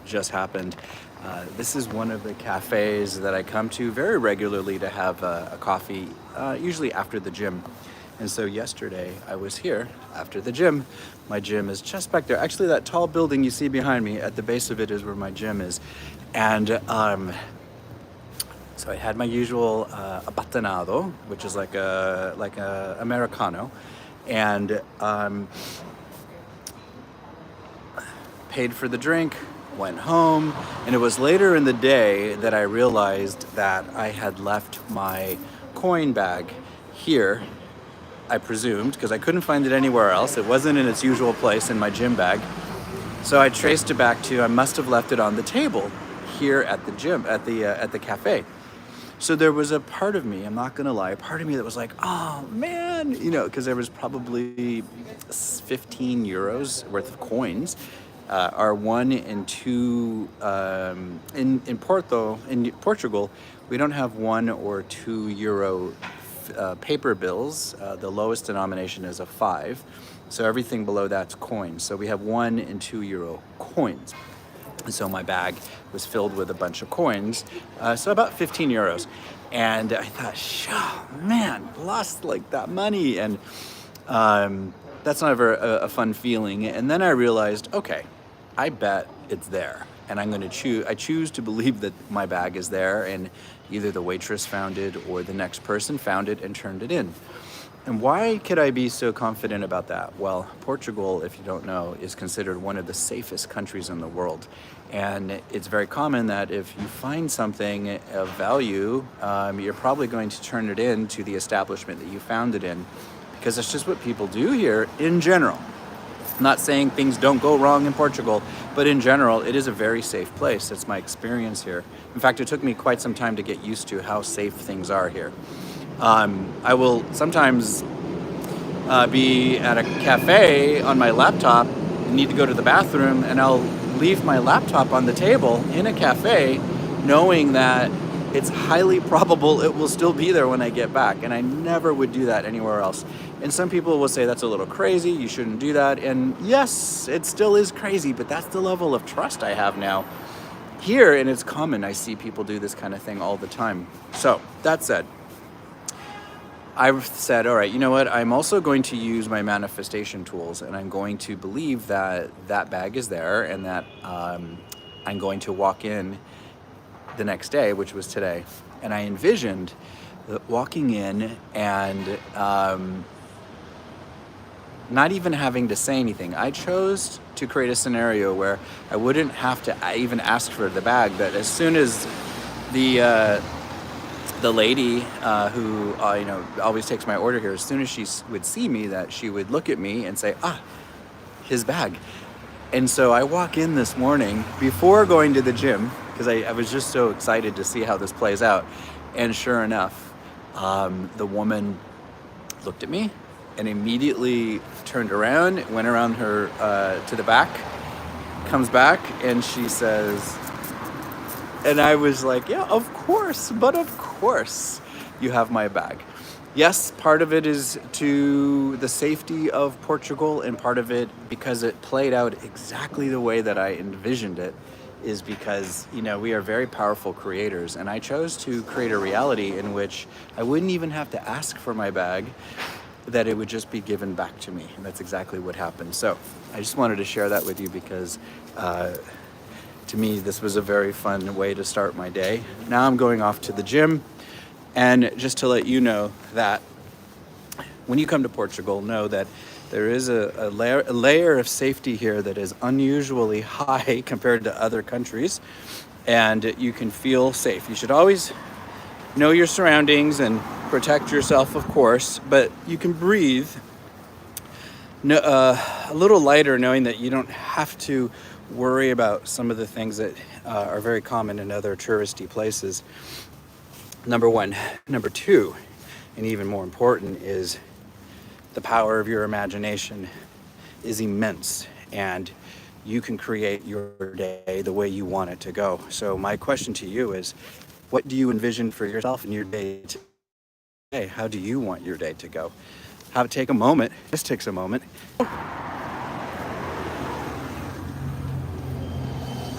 just happened. This is one of the cafes that I come to very regularly to have a coffee, usually after the gym. And so yesterday I was here after the gym. My gym is just back there. Actually, that tall building you see behind me, at the base of it is where my gym is. And so I had my usual abatanado, which is like a Americano, and paid for the drink, went home, and it was later in the day that I realized that I had left my coin bag here, I presumed, because I couldn't find it anywhere else. It wasn't in its usual place in my gym bag. So I traced it back to, I must have left it on the table here at the gym, at the cafe. So there was a part of me, I'm not gonna lie, a part of me that was like, oh man, because there was probably 15 euros worth of coins. Our 1 and 2 in Porto, in Portugal, we don't have 1 or 2 euro paper bills. The lowest denomination is a 5. So everything below that's coins. So we have 1 and 2 euro coins. And so my bag was filled with a bunch of coins, so about 15 euros. And I thought, oh, man, lost like that money. And that's never a fun feeling. And then I realized, okay, I bet it's there. And I'm going to I choose to believe that my bag is there, and either the waitress found it or the next person found it and turned it in. And why could I be so confident about that? Well, Portugal, if you don't know, is considered one of the safest countries in the world. And it's very common that if you find something of value, you're probably going to turn it in to the establishment that you found it in, because that's just what people do here in general. I'm not saying things don't go wrong in Portugal, but in general, it is a very safe place. That's my experience here. In fact, it took me quite some time to get used to how safe things are here. I will sometimes be at a cafe on my laptop, need to go to the bathroom, and I'll leave my laptop on the table in a cafe knowing that it's highly probable it will still be there when I get back, and I never would do that anywhere else. And some people will say that's a little crazy, you shouldn't do that, and yes, it still is crazy, but that's the level of trust I have now here, and it's common. I see people do this kind of thing all the time. So that said, I've said, all right, you know what? I'm also going to use my manifestation tools, and I'm going to believe that that bag is there, and that I'm going to walk in the next day, which was today. And I envisioned walking in and not even having to say anything. I chose to create a scenario where I wouldn't have to even ask for the bag, but as soon as the lady who always takes my order here, as soon as she would see me, that she would look at me and say, his bag. And so I walk in this morning before going to the gym, because I was just so excited to see how this plays out. And sure enough, the woman looked at me and immediately turned around, went around her to the back, comes back, and she says, and I was like, yeah, of course you have my bag. Yes, part of it is to the safety of Portugal, and part of it, because it played out exactly the way that I envisioned it, is because, we are very powerful creators, and I chose to create a reality in which I wouldn't even have to ask for my bag, that it would just be given back to me. And that's exactly what happened. So I just wanted to share that with you because to me, this was a very fun way to start my day. Now I'm going off to the gym. And just to let you know that when you come to Portugal, know that there is a layer of safety here that is unusually high compared to other countries. And you can feel safe. You should always know your surroundings and protect yourself, of course, but you can breathe a little lighter knowing that you don't have to worry about some of the things that are very common in other touristy places. Number one. Number two, and even more important, is the power of your imagination is immense, and you can create your day the way you want it to go. So my question to you is, what do you envision for yourself in your day today? How do you want your day to go? Take a moment. This takes a moment.